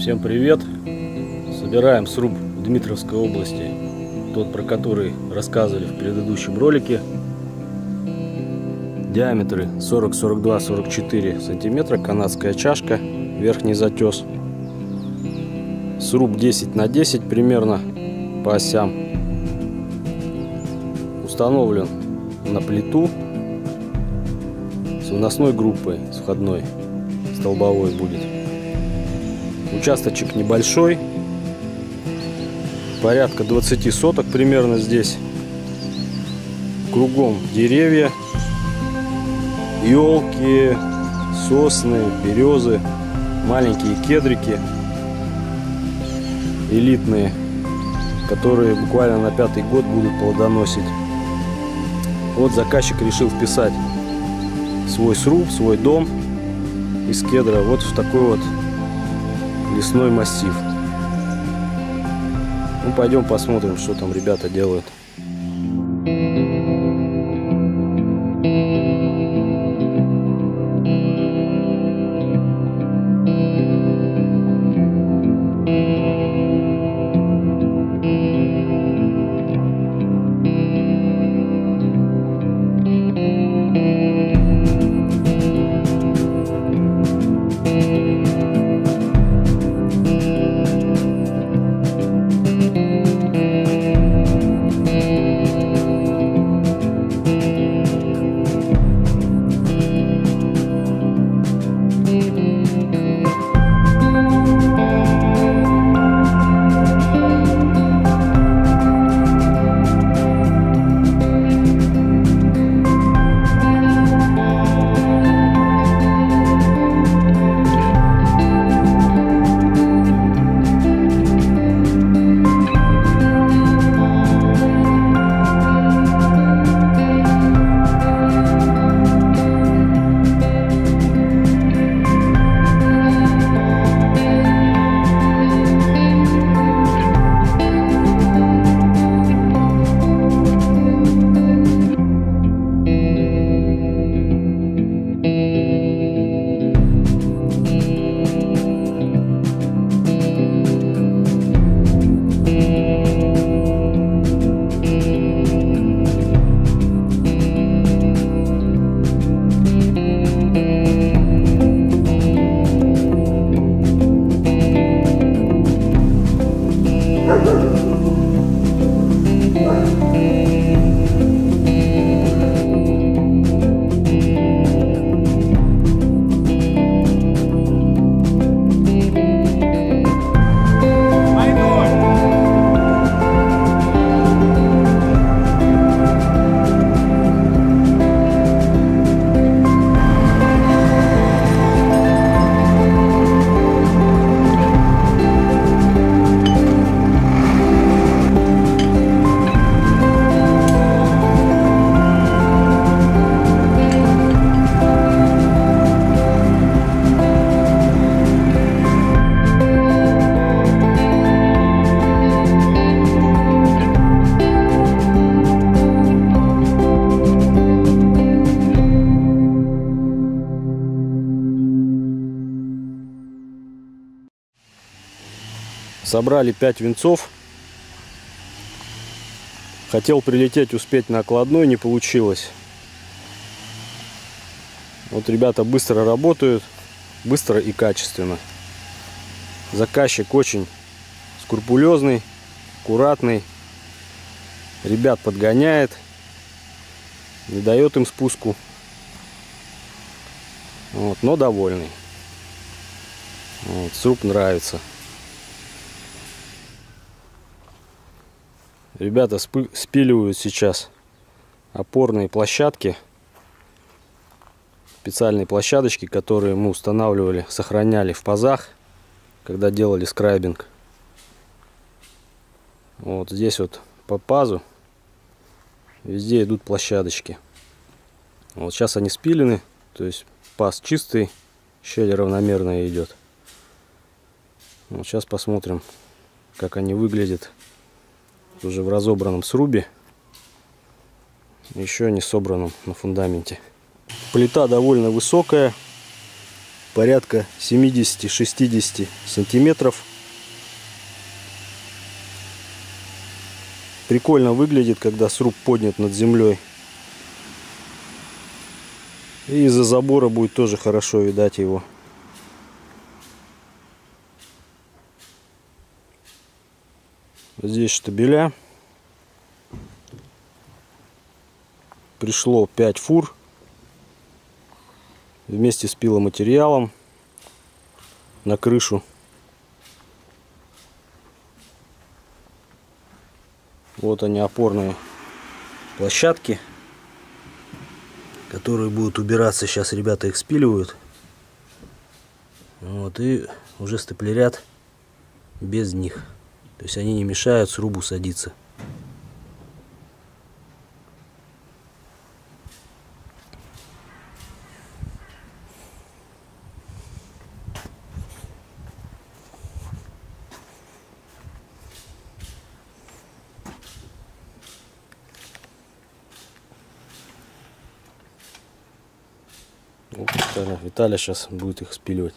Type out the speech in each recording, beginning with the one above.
Всем привет! Собираем сруб в Дмитровской области, тот, про который рассказывали в предыдущем ролике. Диаметры 40, 42, 44 сантиметра, канадская чашка, верхний затес. Сруб 10 на 10 примерно по осям. Установлен на плиту с выносной группой, с входной, столбовой будет. Участочек небольшой, порядка 20 соток примерно здесь. Кругом деревья, елки, сосны, березы, маленькие кедрики элитные, которые буквально на 5-й год будут плодоносить. Вот заказчик решил вписать свой сруб, свой дом из кедра вот в такой вот лесной массив. Ну, пойдем посмотрим, что там ребята делают. Собрали 5 венцов. Хотел прилететь, успеть на окладной, не получилось. Вот ребята быстро работают, быстро и качественно. Заказчик очень скрупулезный, аккуратный. Ребят подгоняет, не дает им спуску. Вот, но довольный. Вот, сруб нравится. Ребята спиливают сейчас опорные площадки, специальные площадочки, которые мы устанавливали, сохраняли в пазах, когда делали скрайбинг. Вот здесь вот по пазу везде идут площадочки. Вот сейчас они спилены, то есть паз чистый, щель равномерная идет. Вот сейчас посмотрим, как они выглядят уже в разобранном срубе, еще не собранном на фундаменте. Плита довольно высокая, порядка 70-60 сантиметров. Прикольно выглядит, когда сруб поднят над землей. И из-за забора будет тоже хорошо видать его. Здесь штабеля. Пришло 5 фур вместе с пиломатериалом на крышу. Вот они, опорные площадки, которые будут убираться. Сейчас ребята их спиливают. Вот, и уже степлерят без них. То есть они не мешают срубу садиться. Вот Виталя сейчас будет их спиливать.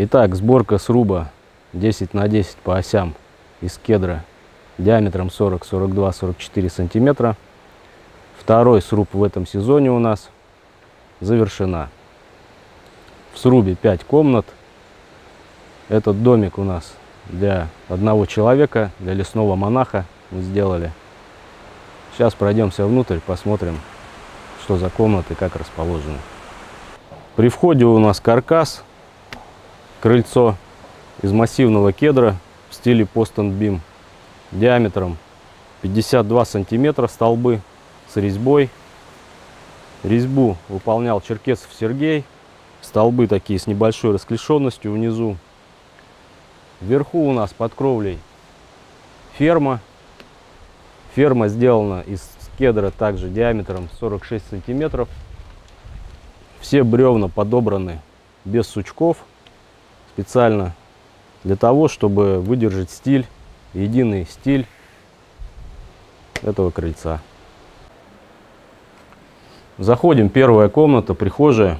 Итак, сборка сруба 10 на 10 по осям из кедра диаметром 40, 42, 44 сантиметра. Второй сруб в этом сезоне у нас завершена. В срубе 5 комнат. Этот домик у нас для одного человека, для лесного монаха мы сделали. Сейчас пройдемся внутрь, посмотрим, что за комнаты, как расположены. При входе у нас каркас, крыльцо из массивного кедра в стиле Post and Beam диаметром 52 сантиметра, столбы с резьбой. Резьбу выполнял Черкесов Сергей. Столбы такие с небольшой расклешенностью внизу. Вверху у нас под кровлей ферма. Ферма сделана из кедра также диаметром 46 сантиметров. Все бревна подобраны без сучков. Специально для того, чтобы выдержать стиль, единый стиль этого крыльца. Заходим, первая комната, прихожая.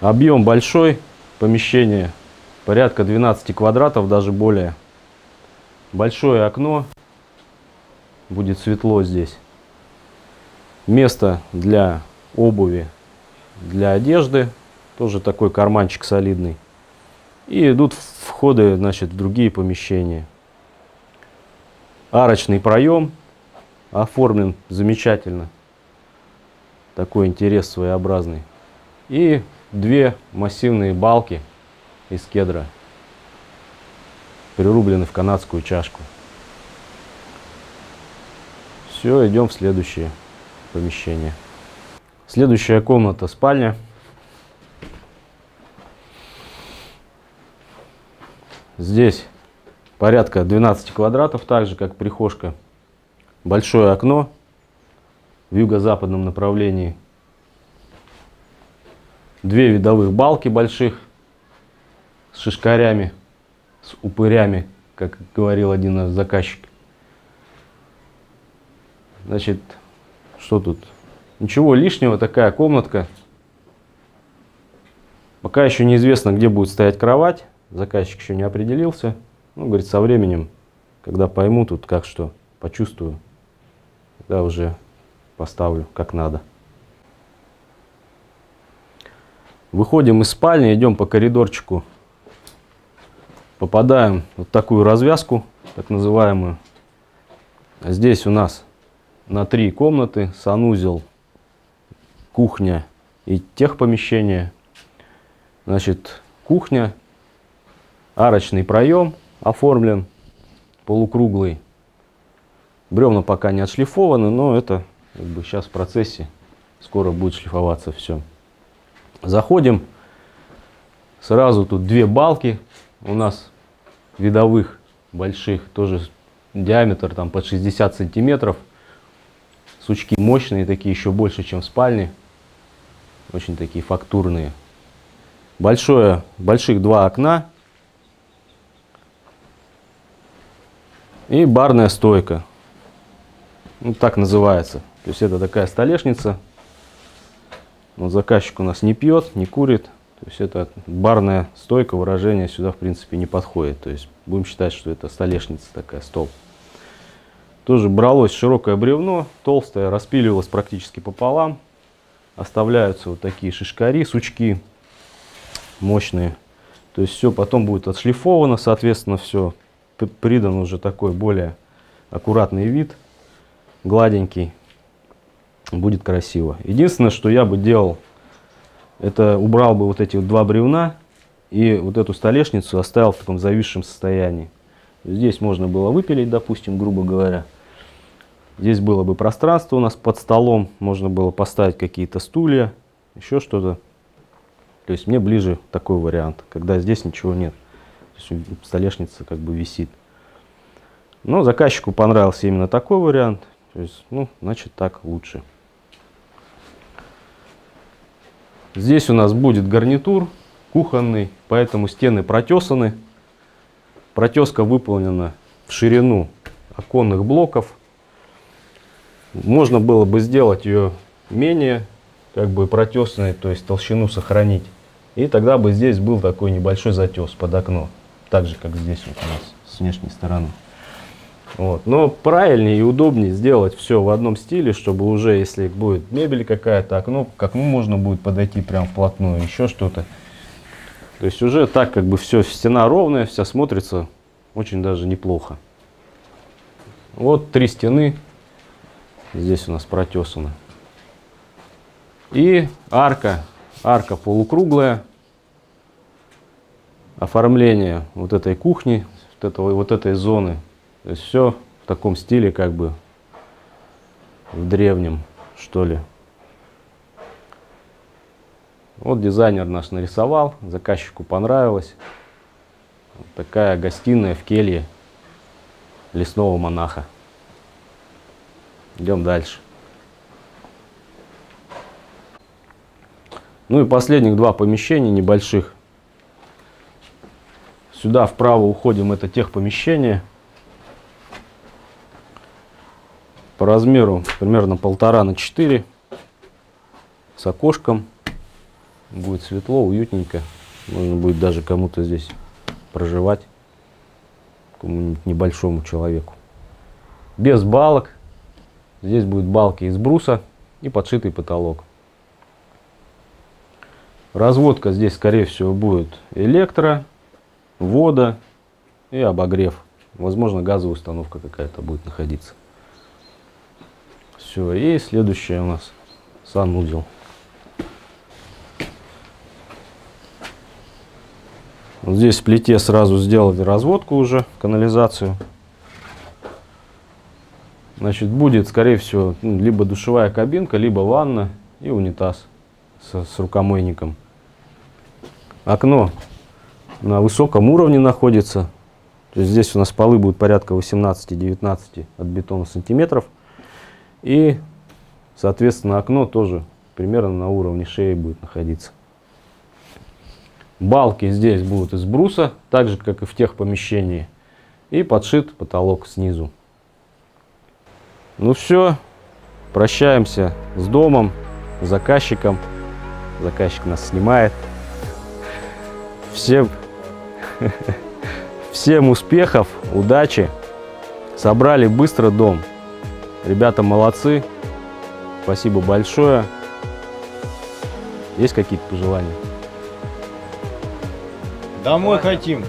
Объем большой, помещение порядка 12 квадратов, даже более. Большое окно, будет светло здесь. Место для обуви, для одежды, тоже такой карманчик солидный. И идут входы, значит, в другие помещения. Арочный проем оформлен замечательно, такой интерес своеобразный. И две массивные балки из кедра. прирублены в канадскую чашку. Все, идем в следующее помещение. Следующая комната — спальня. Здесь порядка 12 квадратов, так же как прихожка. Большое окно в юго-западном направлении. Две видовых балки больших с шишкарями, с упырями, как говорил один наш заказчик. Значит, что тут? Ничего лишнего, такая комнатка. Пока еще неизвестно, где будет стоять кровать. Заказчик еще не определился. Ну, говорит, со временем, когда пойму тут как что, почувствую, тогда уже поставлю как надо. Выходим из спальни, идем по коридорчику. Попадаем в вот такую развязку, так называемую. Здесь у нас на 3 комнаты: санузел, кухня и техпомещение. Значит, кухня, арочный проем оформлен, полукруглый. Бревна пока не отшлифованы, но это как бы сейчас в процессе, скоро будет шлифоваться все. Заходим, сразу тут 2 балки у нас видовых, больших, тоже диаметр там под 60 сантиметров. Сучки мощные такие, еще больше, чем в спальне. Очень такие фактурные. Больших 2 окна. И барная стойка. Ну, так называется. То есть это такая столешница. Но заказчик у нас не пьет, не курит. То есть это барная стойка, выражение сюда в принципе не подходит. То есть будем считать, что это столешница такая, стол. Тоже бралось широкое бревно, толстое, распиливалось практически пополам. Оставляются вот такие шишкари, сучки мощные. То есть все потом будет отшлифовано, соответственно, все придан уже такой более аккуратный вид, гладенький. Будет красиво. Единственное, что я бы делал, это убрал бы вот эти 2 бревна и вот эту столешницу оставил в таком зависшем состоянии. Здесь можно было выпилить, допустим, грубо говоря. Здесь было бы пространство у нас под столом, можно было поставить какие-то стулья, еще что-то. То есть мне ближе такой вариант, когда здесь ничего нет. То есть столешница как бы висит. Но заказчику понравился именно такой вариант. То есть, ну, значит, так лучше. Здесь у нас будет гарнитур кухонный, поэтому стены протесаны. Протеска выполнена в ширину оконных блоков. Можно было бы сделать ее менее как бы протесанной, то есть толщину сохранить. И тогда бы здесь был такой небольшой затес под окно. Так же, как здесь вот у нас с внешней стороны. Вот. Но правильнее и удобнее сделать все в одном стиле, чтобы уже, если будет мебель какая-то, окно, к окну можно будет подойти прям вплотную, еще что-то. То есть уже так как бы все, стена ровная, вся смотрится очень даже неплохо. Вот 3 стены здесь у нас протесаны. И арка полукруглая. Оформление вот этой кухни, вот этой зоны. То есть все в таком стиле, как бы в древнем, что ли. Вот дизайнер наш нарисовал, заказчику понравилось. Вот такая гостиная в келье лесного монаха. Идем дальше. Ну и последних 2 помещения небольших. Сюда вправо уходим, это техпомещение. По размеру примерно 1,5 на 4. С окошком. Будет светло, уютненько. Можно будет даже кому-то здесь проживать. Какому-нибудь небольшому человеку. Без балок. Здесь будут балки из бруса и подшитый потолок. Разводка здесь, скорее всего, будет электро, вода и обогрев. Возможно, газовая установка какая-то будет находиться. Все, и следующее у нас санузел. Вот здесь в плите сразу сделали разводку уже, канализацию. Значит, будет, скорее всего, либо душевая кабинка, либо ванна и унитаз с рукомойником. Окно на высоком уровне находится. То есть здесь у нас полы будут порядка 18-19 от бетона сантиметров. И, соответственно, окно тоже примерно на уровне шеи будет находиться. Балки здесь будут из бруса, так же, как и в тех помещениях. И подшит потолок снизу. Ну все, прощаемся с домом, с заказчиком. Заказчик нас снимает. Всем успехов, удачи. Собрали быстро дом. Ребята молодцы. Спасибо большое. Есть какие-то пожелания? Домой хотим.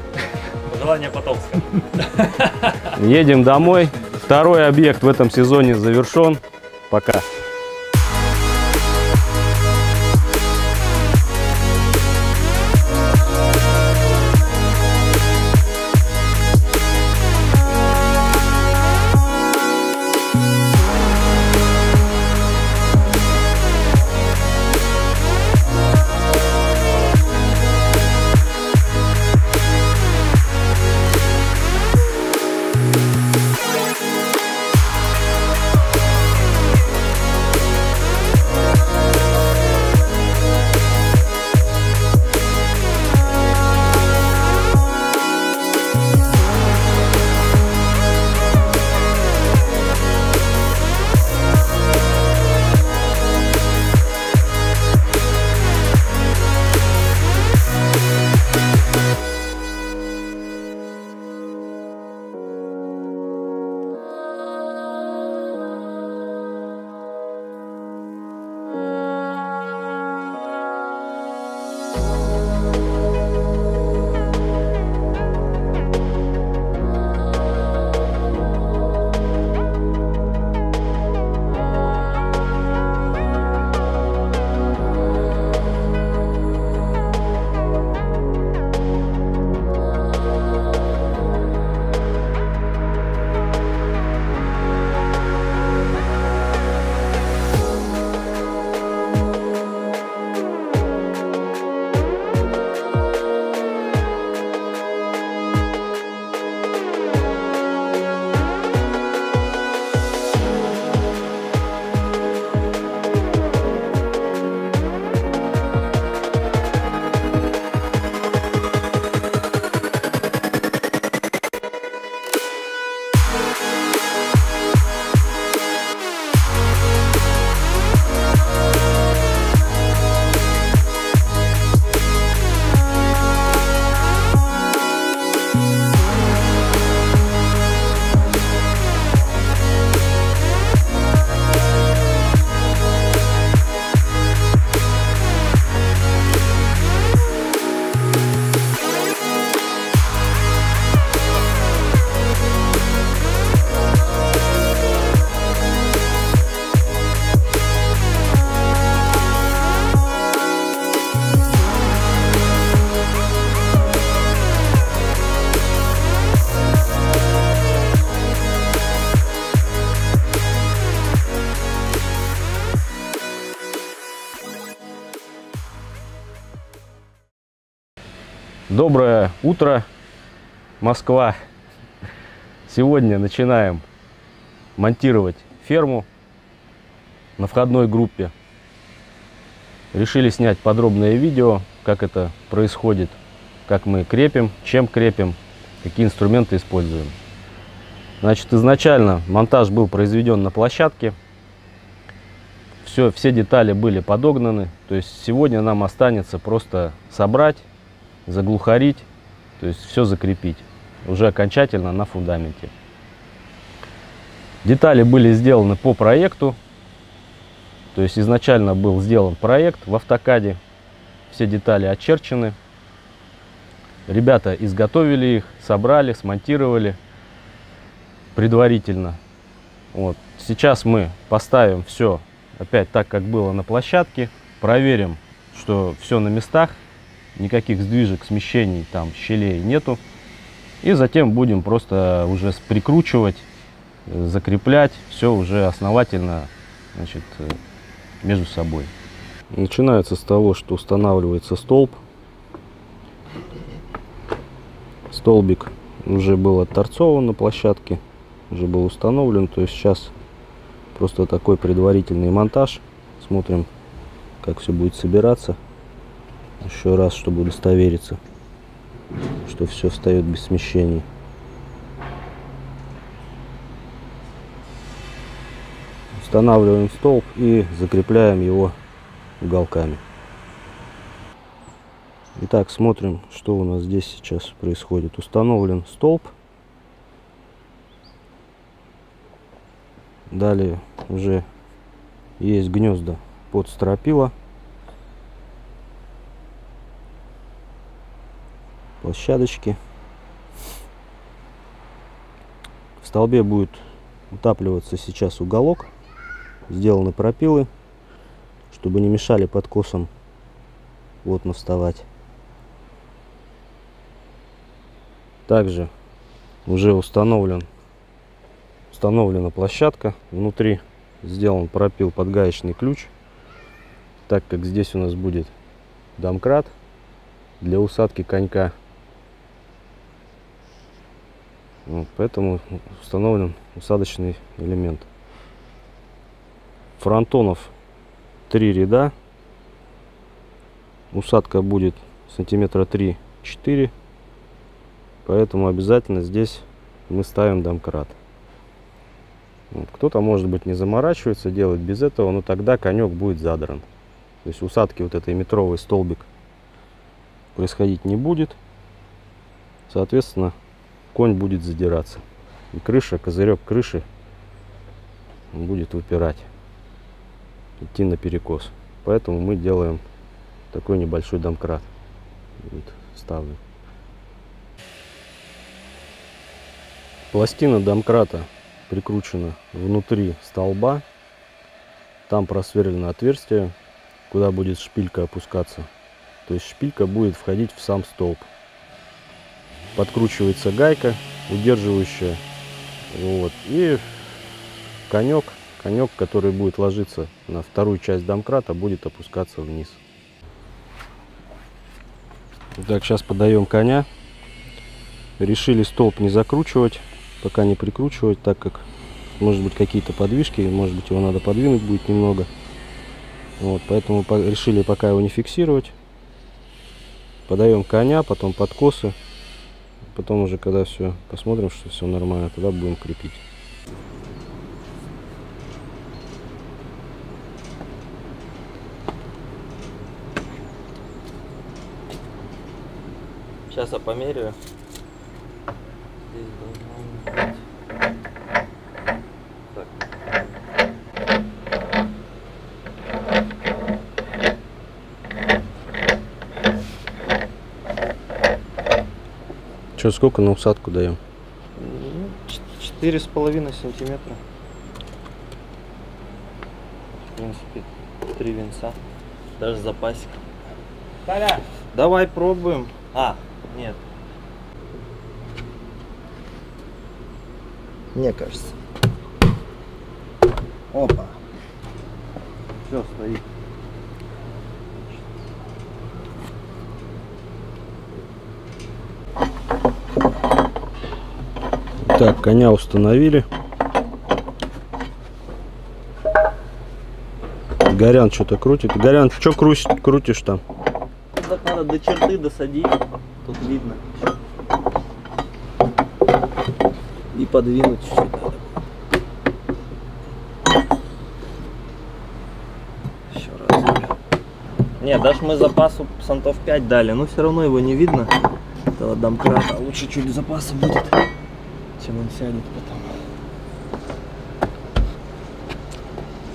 Пожелание Потомска. Едем домой. Второй объект в этом сезоне завершен. Пока. Доброе утро, Москва. Сегодня начинаем монтировать ферму на входной группе. Решили снять подробное видео, как это происходит, как мы крепим, чем крепим, какие инструменты используем. Значит, изначально монтаж был произведен на площадке. Все детали были подогнаны. То есть сегодня нам останется просто собрать, заглухарить, то есть все закрепить уже окончательно на фундаменте. Детали были сделаны по проекту, то есть изначально был сделан проект в автокаде, все детали очерчены, ребята изготовили их, собрали, смонтировали предварительно. Вот. Сейчас мы поставим все опять так, как было на площадке, проверим, что все на местах, никаких сдвижек, смещений, там щелей нету. И затем будем просто уже прикручивать, закреплять все уже основательно, значит, между собой. Начинается с того, что устанавливается столб. Столбик уже был отторцован на площадке, уже был установлен. То есть сейчас просто такой предварительный монтаж. Смотрим, как все будет собираться. Еще раз, чтобы удостовериться, что все встает без смещений. Устанавливаем столб и закрепляем его уголками. Итак, смотрим, что у нас здесь сейчас происходит. Установлен столб. Далее уже есть гнезда под стропила. Площадочки. В столбе будет утапливаться сейчас уголок. Сделаны пропилы, чтобы не мешали подкосам плотно вставать. Также уже установлена площадка. Внутри сделан пропил под гаечный ключ, так как здесь у нас будет домкрат для усадки конька. Вот, поэтому установлен усадочный элемент. Фронтонов 3 ряда. Усадка будет сантиметра 3-4. Поэтому обязательно здесь мы ставим домкрат. Вот. Кто-то, может быть, не заморачивается, делает без этого, но тогда конек будет задран. То есть усадки вот этой метровый столбик происходить не будет. Соответственно, конь будет задираться. И крыша, козырек крыши будет выпирать, идти наперекос. Поэтому мы делаем такой небольшой домкрат. Будет вставлен. Пластина домкрата прикручена внутри столба. Там просверлено отверстие, куда будет шпилька опускаться. То есть шпилька будет входить в сам столб. Подкручивается гайка, удерживающая. Вот. И конек, который будет ложиться на вторую часть домкрата, будет опускаться вниз. Так, сейчас подаем коня. Решили столб не закручивать, пока не прикручивать, так как может быть какие-то подвижки, может быть его надо подвинуть будет немного. Вот, поэтому решили пока его не фиксировать. Подаем коня, потом подкосы. Потом уже, когда все посмотрим, что все нормально, тогда будем крепить. Сейчас я померяю. Что, сколько на усадку даем? 4,5 сантиметра. В принципе, 3 венца. Даже запасик. Таля! Давай пробуем. Нет. Мне кажется. Опа. Все, стоит. Так, коня установили. Горян что-то крутит. Горян, что крутишь там? Так надо до черты досадить. Тут видно. И подвинуть чуть-чуть надо. Еще раз. Нет, даже мы запасу сантов 5 дали, но все равно его не видно. Этого домкрата. Лучше чуть запаса будет, чем он сядет потом.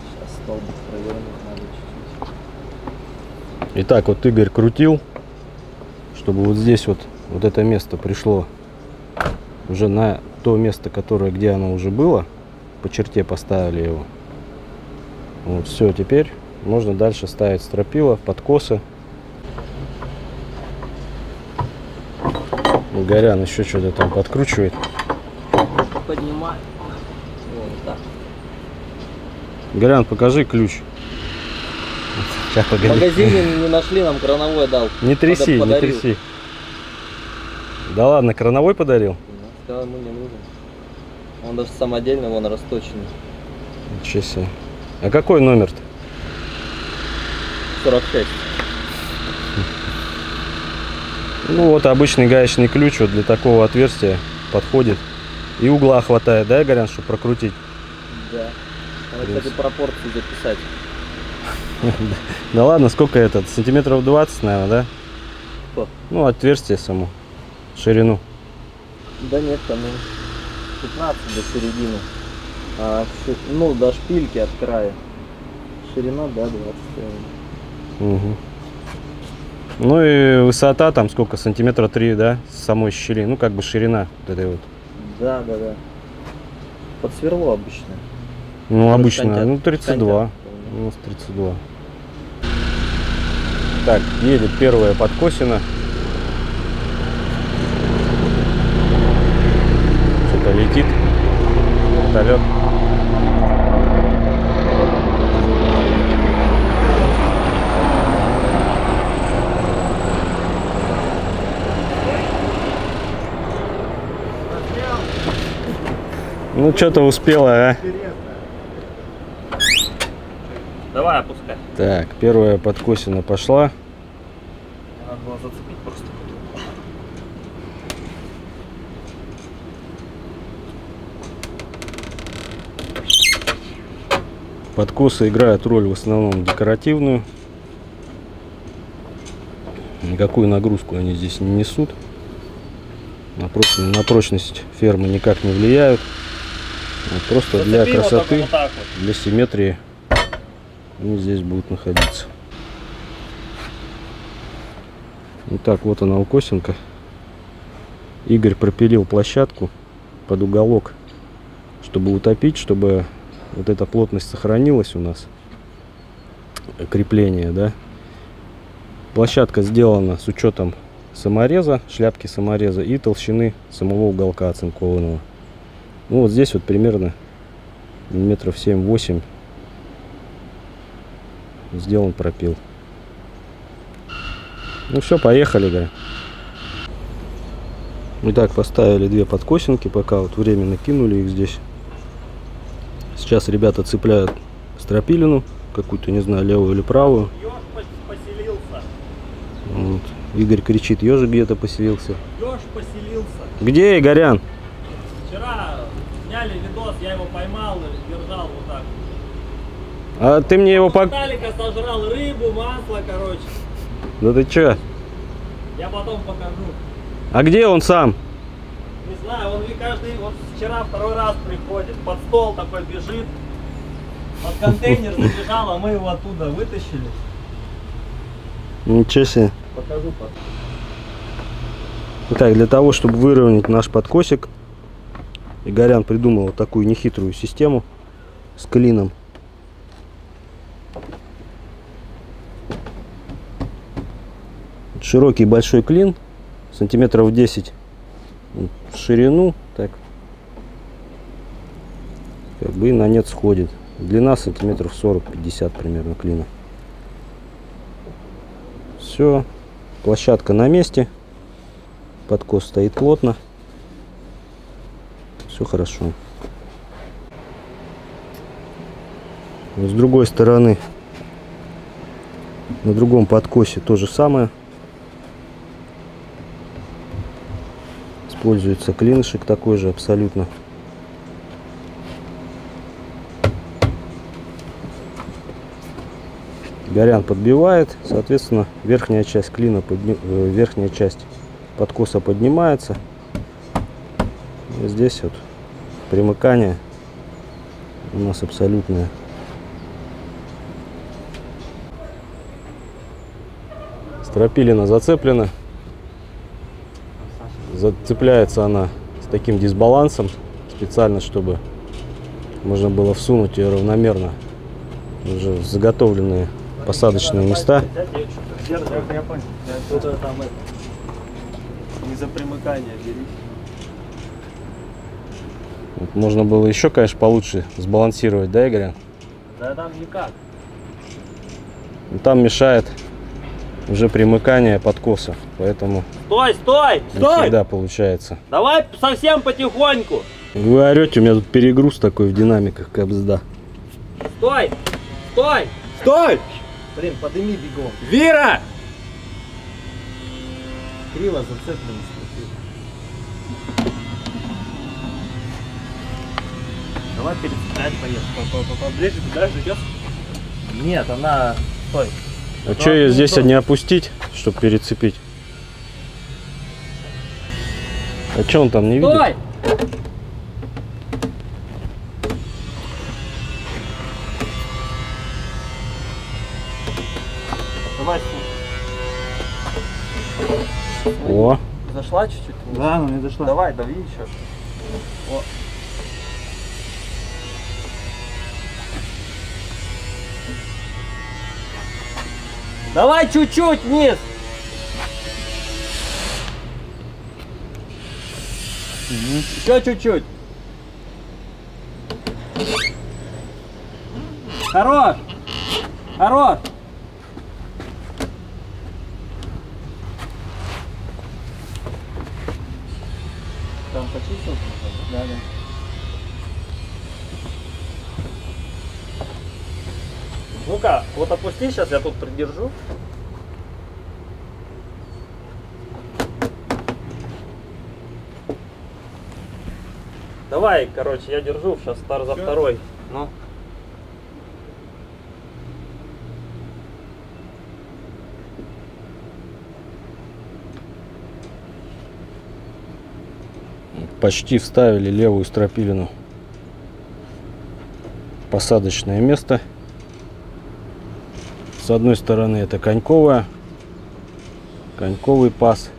Сейчас столбик провернуть надо чуть-чуть. Итак, вот Игорь крутил, чтобы вот здесь вот это место пришло уже на то место, где оно уже было. По черте поставили его. Вот, все, теперь можно дальше ставить стропила, подкосы. Горян еще что-то там подкручивает. Поднимай. Вот так. Горян, покажи ключ. Сейчас, В погоди. магазине не нашли, нам крановой дал. Не тряси, не Подарил. тряси. Да ладно, крановой подарил? Сказал, ему не нужен. Он даже самодельный, вон расточенный. Ничего себе. А какой номер-то? 46. Ну вот обычный гаечный ключ вот для такого отверстия подходит. И угла хватает, да, Горян, чтобы прокрутить? Да. Надо, кстати, пропорции записать. Да ладно, сколько это? Сантиметров 20, наверное, да? Что? Ну, отверстие само. Ширину. Да нет, там 15 до середины. Ну, до шпильки от края. Ширина, да, 20. Угу. Ну и высота там сколько? Сантиметра 3, да? С самой щели. Ну, как бы ширина вот этой вот. Да, да, да. Под сверло обычно. Ну, обычно, Контяк. ну, 32. Контяк. У нас 32. Так, едет первая подкосина. Что-то летит. Вертолет. Ну, что-то успела, а? Давай, опускай. Так, первая подкосина пошла. Надо было зацепить просто. Подкосы играют роль в основном декоративную. Никакую нагрузку они здесь не несут. На прочность фермы никак не влияют. Вот просто для Зацепила только красоты, вот так вот. для симметрии они здесь будут находиться. Итак, вот она укосинка. Игорь пропилил площадку под уголок, чтобы утопить, чтобы вот эта плотность сохранилась у нас, крепление, да. Площадка сделана с учетом самореза, шляпки самореза и толщины самого уголка оцинкованного. Ну вот здесь вот примерно миллиметров 7-8 сделан пропил. Ну все, поехали, да. Итак, поставили две подкосинки, пока вот временно кинули их здесь. Сейчас ребята цепляют стропилину, какую-то, не знаю, левую или правую. Ёж поселился. Вот. Игорь кричит, ежик где-то поселился. Ёж поселился. Где, Игорян? Вчера сняли видос, я его поймал и держал вот так. А ты мне его Виталика сожрал рыбу, масло, короче. Да ты чё? Я потом покажу. А где он сам? Не знаю, он каждый, вот вчера второй раз приходит, под стол такой бежит, под контейнер забежал, а мы его оттуда вытащили. Ничего себе. Покажу потом. Итак, для того, чтобы выровнять наш подкосик, Игорян придумал вот такую нехитрую систему с клином. Широкий большой клин, сантиметров 10 в ширину, так, как бы и на нет сходит. Длина сантиметров 40-50 примерно клина. Все, площадка на месте, подкос стоит плотно, все хорошо. С другой стороны, на другом подкосе то же самое. Используется клинышек такой же абсолютно. Горян подбивает, соответственно, верхняя часть клина, верхняя часть подкоса поднимается. И здесь вот примыкание у нас абсолютное. Стропилина зацеплена. Зацепляется она с таким дисбалансом, специально, чтобы можно было всунуть ее равномерно уже в заготовленные посадочные места. Я понял. Кто-то там за примыкание берись. Вот можно было еще, конечно, получше сбалансировать, да, Игорь? Да там никак. Там мешает уже примыкание подкоса, поэтому Стой, стой, не стой! всегда получается. Давай совсем потихоньку. Вы орете, у меня тут перегруз такой в динамиках, кабзда. Стой, стой! Стой! Блин, подними бегом. Вира! Криво зацепленность. Давай перецеплять, поехали. Поближе туда идет. Нет, она... Стой. А что ее здесь не опустить, чтобы перецепить? А что он там не видит? Стой! Давай. О, Зашла чуть-чуть? Да, ну не дошла. Давай, дави еще. О. Давай чуть-чуть вниз. Еще чуть-чуть. Хорош. Хорош. Там почистил? Да, да. Ну-ка, вот опусти, сейчас я тут придержу. Давай, короче, я держу, сейчас за второй. Ну. почти вставили левую стропилину в посадочное место. С одной стороны это коньковый паз,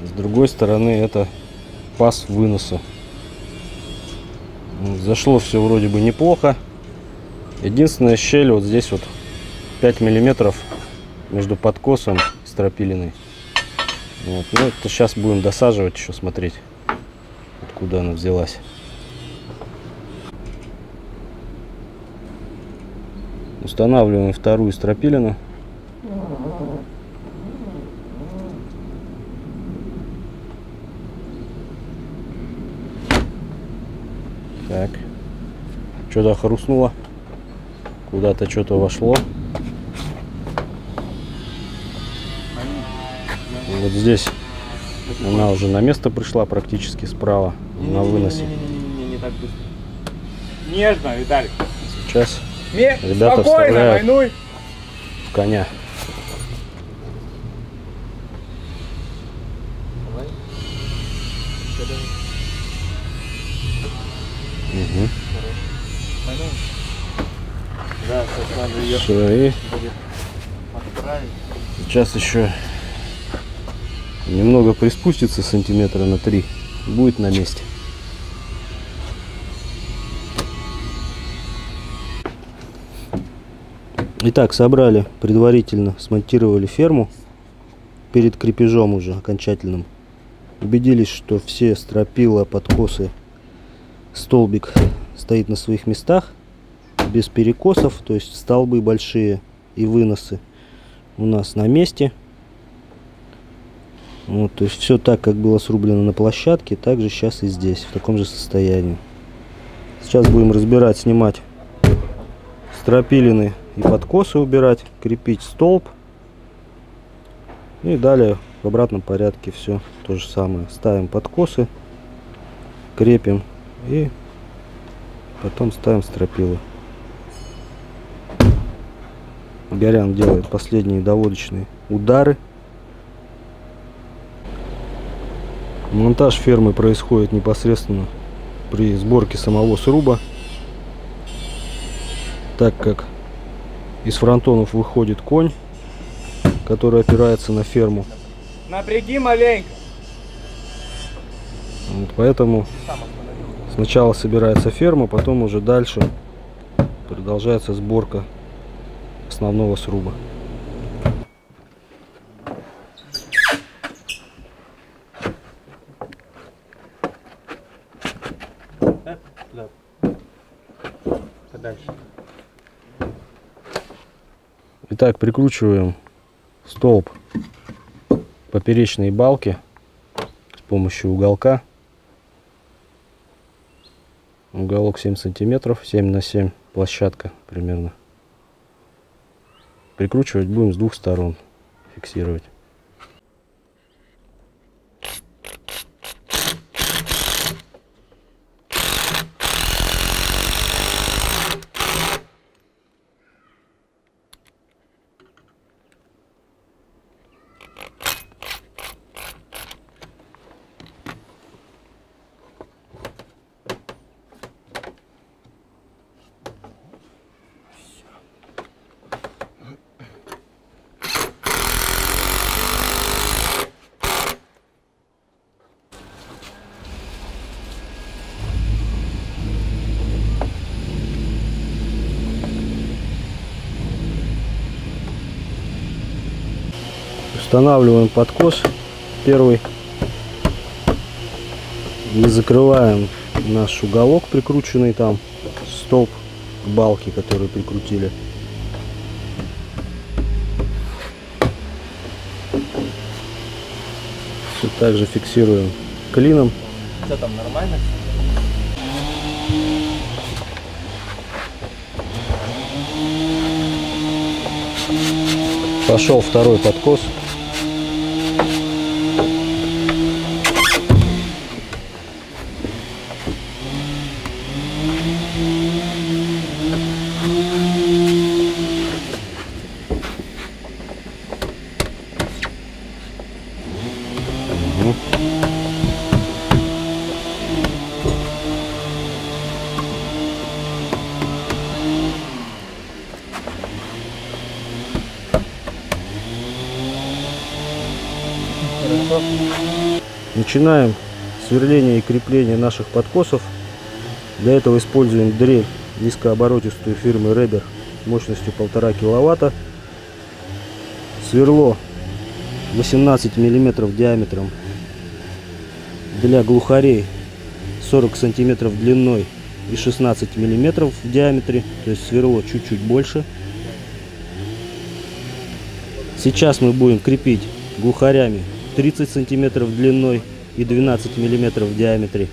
с другой стороны это паз выноса. Зашло все вроде бы неплохо. Единственная щель вот здесь вот 5 миллиметров между подкосом и стропилиной. Вот. Ну, это сейчас будем досаживать, еще смотреть, откуда она взялась. Устанавливаем вторую стропилину. Так, что-то хрустнуло, куда-то что-то вошло. Вот здесь она уже на место пришла, практически справа, на выносе. Не так быстро. Нежно, Виталик. Сейчас ребята вставляют в коня. Угу. Да, сейчас надо ее Все, и подправить. сейчас еще немного приспустится сантиметра на 3, будет на месте. Итак, собрали предварительно, смонтировали ферму перед крепежом уже окончательным. Убедились, что все стропила, подкосы, столбик стоит на своих местах, без перекосов, то есть столбы большие и выносы у нас на месте. Вот, то есть все так, как было срублено на площадке, так же сейчас и здесь, в таком же состоянии. Сейчас будем разбирать, снимать стропилины и подкосы, убирать, крепить столб. И далее в обратном порядке все то же самое. Ставим подкосы, крепим и потом ставим стропилы. Горян делает последние доводочные удары. Монтаж фермы происходит непосредственно при сборке самого сруба, так как из фронтонов выходит конь, который опирается на ферму. Напряги маленько. Вот поэтому сначала собирается ферма, потом уже дальше продолжается сборка основного сруба. дальше. Итак, прикручиваем столб поперечной балки с помощью уголка. Уголок 7 сантиметров, 7 на 7 площадка примерно. Прикручивать будем с двух сторон, фиксировать. Устанавливаем подкос первый и закрываем наш уголок, прикрученный там, столб к балке, который прикрутили. Все так же фиксируем клином. Что там, нормально? Пошел второй подкос. Начинаем сверление и крепление наших подкосов. Для этого используем дрель низкооборотистую фирмы Reber мощностью 1,5 киловатта. Сверло 18 миллиметров диаметром для глухарей, 40 сантиметров длиной и 16 миллиметров в диаметре, то есть сверло чуть-чуть больше. Сейчас мы будем крепить глухарями 30 сантиметров длиной и 12 миллиметров в диаметре.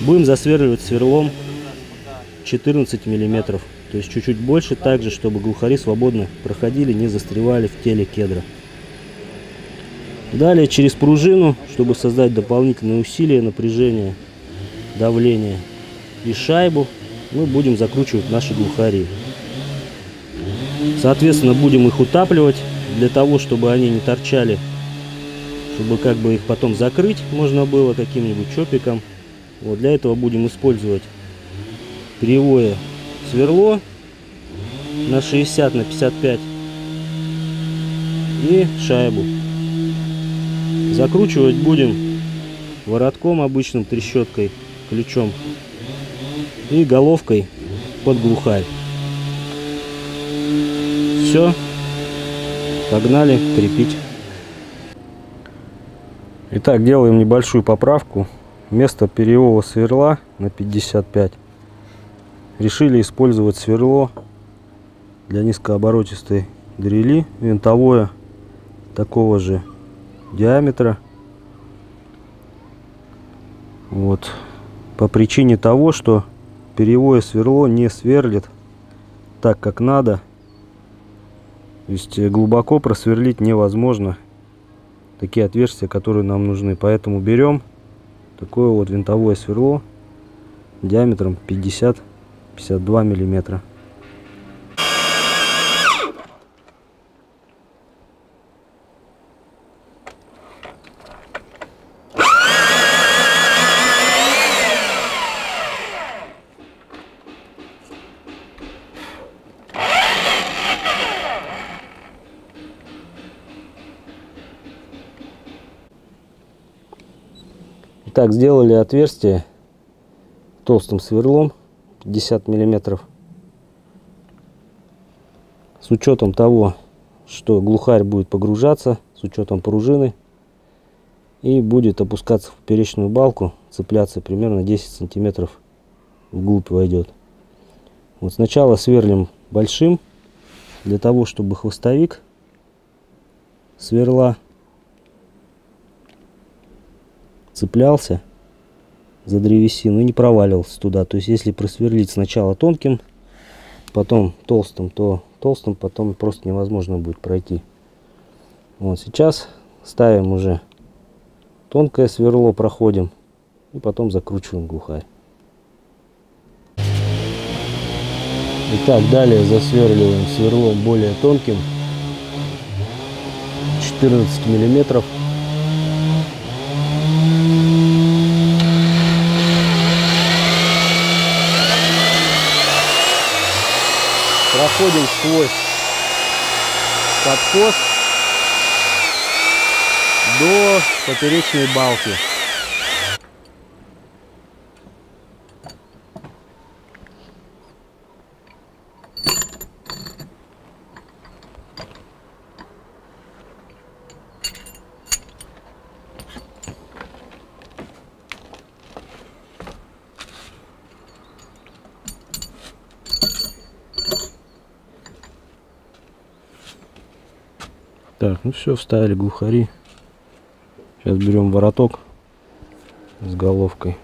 Будем засверливать сверлом 14 миллиметров, то есть чуть-чуть больше, также чтобы глухари свободно проходили, не застревали в теле кедра. Далее через пружину, чтобы создать дополнительные усилия, напряжение, давление и шайбу, мы будем закручивать наши глухари. Соответственно, будем их утапливать для того, чтобы они не торчали, чтобы как бы их потом закрыть можно было каким-нибудь чопиком. Вот для этого будем использовать кривое сверло на 60 на 55 и шайбу. Закручивать будем воротком обычным, трещоткой, ключом и головкой под глухарь. Все, погнали крепить. Итак, делаем небольшую поправку. Вместо перьевого сверла на 55 решили использовать сверло для низкооборотистой дрели, винтовое, такого же диаметра. Вот. По причине того, что перьевое сверло не сверлит так, как надо. То есть глубоко просверлить невозможно такие отверстия, которые нам нужны. Поэтому берем такое вот винтовое сверло диаметром 50-52 миллиметра. Так, сделали отверстие толстым сверлом 50 миллиметров. С учетом того, что глухарь будет погружаться, с учетом пружины, и будет опускаться в поперечную балку, цепляться примерно 10 сантиметров вглубь войдет. Вот сначала сверлим большим, для того, чтобы хвостовик сверла цеплялся за древесину и не проваливался туда. То есть если просверлить сначала тонким, потом толстым, то толстым потом просто невозможно будет пройти. Вот сейчас ставим уже тонкое сверло, проходим и потом закручиваем глухарь. Итак, далее засверливаем сверлом более тонким, 14 миллиметров. Проходим сквозь подкос до поперечной балки. Так, ну все, вставили глухари. Сейчас берем вороток с головкой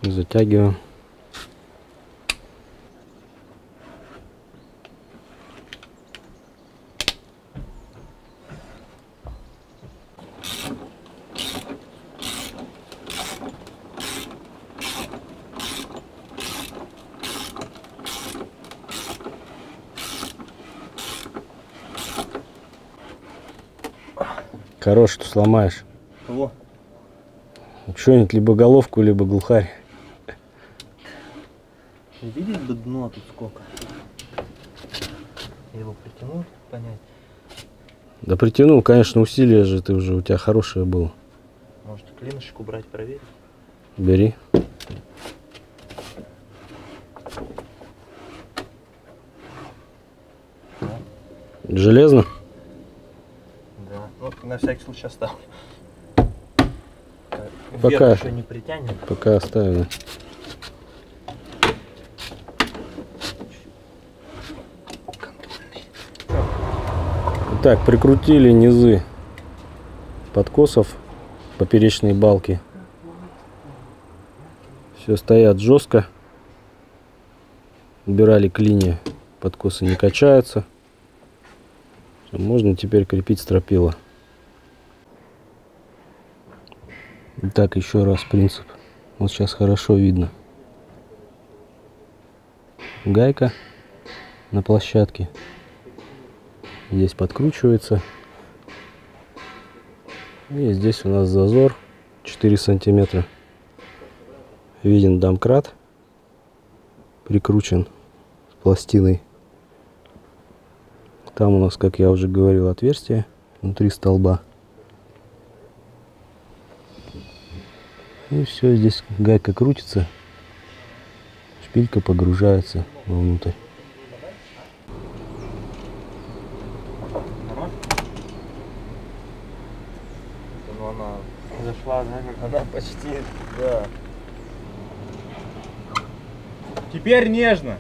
и затягиваем. Хорош, что сломаешь. Во. Что-нибудь, либо головку, либо глухарь. Видишь бы дно тут сколько? Я его притянул, понять. Да притянул, конечно, усилие же ты уже у тебя хорошее было. Может клинышек убрать, проверить? Бери. Железно? Да. Ну, на всякий случай оставлю. Пока. Вверх еще не притянем. Пока оставим. Так, прикрутили низы подкосов, поперечные балки. Все стоят жестко. Убирали клинья, подкосы не качаются. Можно теперь крепить стропила. Итак, еще раз принцип. Вот сейчас хорошо видно. Гайка на площадке. Здесь подкручивается. И здесь у нас зазор 4 сантиметра. Виден домкрат. Прикручен с пластиной. Там у нас, как я уже говорил, отверстие внутри столба. И все, здесь гайка крутится. Шпилька погружается вовнутрь. Ну, она зашла, да? Она почти, да. Теперь нежно.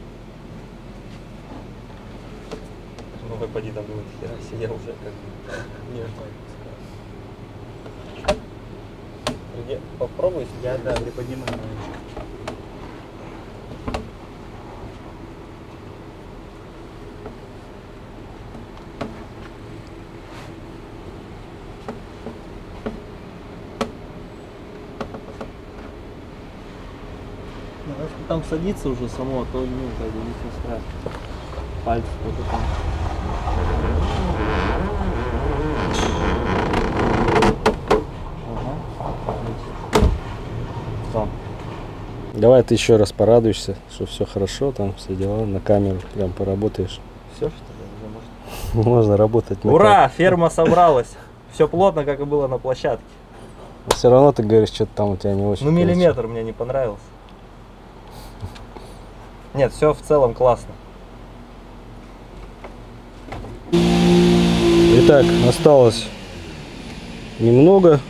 Ну, как поди там будет, хера себе, я уже как бы нежно отпускаю. Попробуй, я, да, приподнимаю немножечко. Ну, если там садится уже само, то, ну, как бы ничего страшного. Пальцы только там. Давай ты еще раз порадуешься, что все хорошо, там все дела, на камеру прям поработаешь. Все, что ли, уже можно? Можно работать на Ура! камеру. Ферма собралась. Все плотно, как и было на площадке. Но все равно ты говоришь, что-то там у тебя не очень. Ну, миллиметр мне не понравился. Нет, все в целом классно. Итак, осталось немного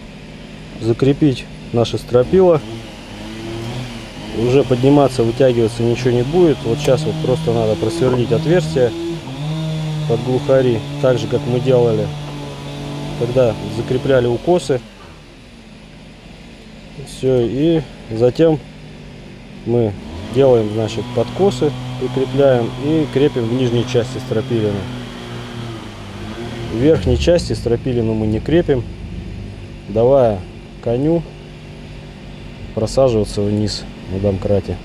закрепить наше стропила. уже подниматься, вытягиваться ничего не будет. Вот сейчас вот просто надо просверлить отверстие под глухари, так же как мы делали, когда закрепляли укосы. Все, и затем мы делаем, значит, подкосы, прикрепляем и крепим в нижней части стропилину. В верхней части стропилину мы не крепим, давая коню просаживаться вниз на домкрате.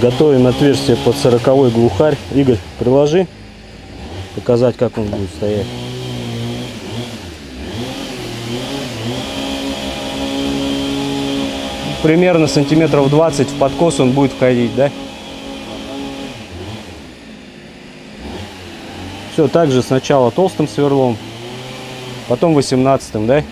Готовим отверстие под 40-й глухарь. Игорь, приложи, показать, как он будет стоять. Примерно сантиметров 20 в подкос он будет входить, да? Все так же, сначала толстым сверлом, потом 18-м, да?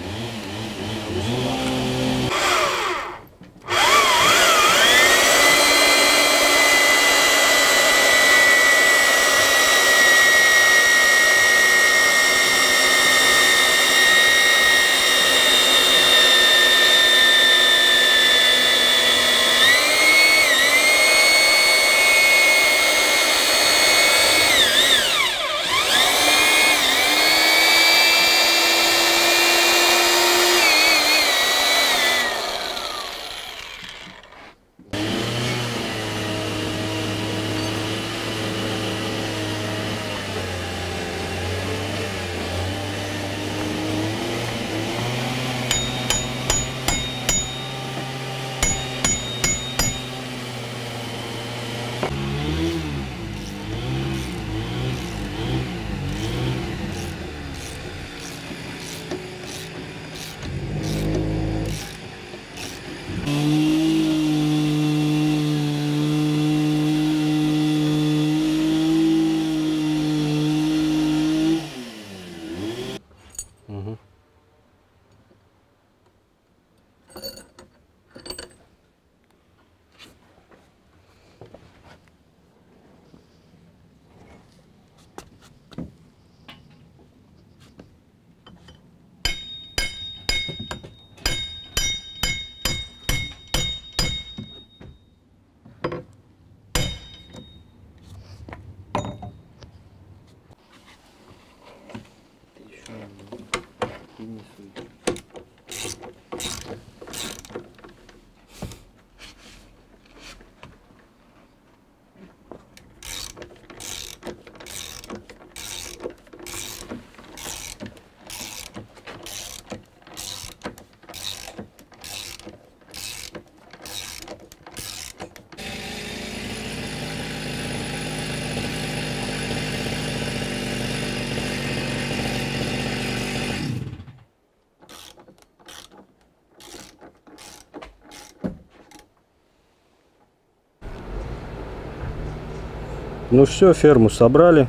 Ну все, ферму собрали.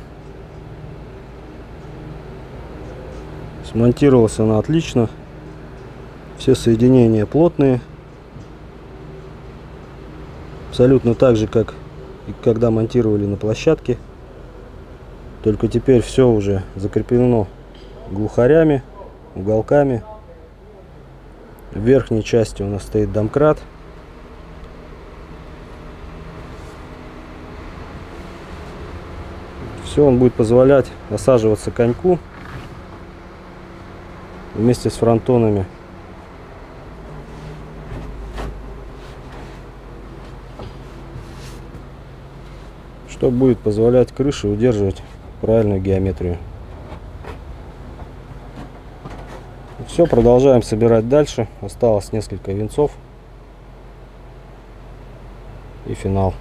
Смонтировалась она отлично. Все соединения плотные. Абсолютно так же, как и когда монтировали на площадке. Только теперь все уже закреплено глухарями, уголками. В верхней части у нас стоит домкрат. Все, он будет позволять насаживаться коньку вместе с фронтонами. Что будет позволять крыше удерживать правильную геометрию. Все, продолжаем собирать дальше. Осталось несколько винцов и финал.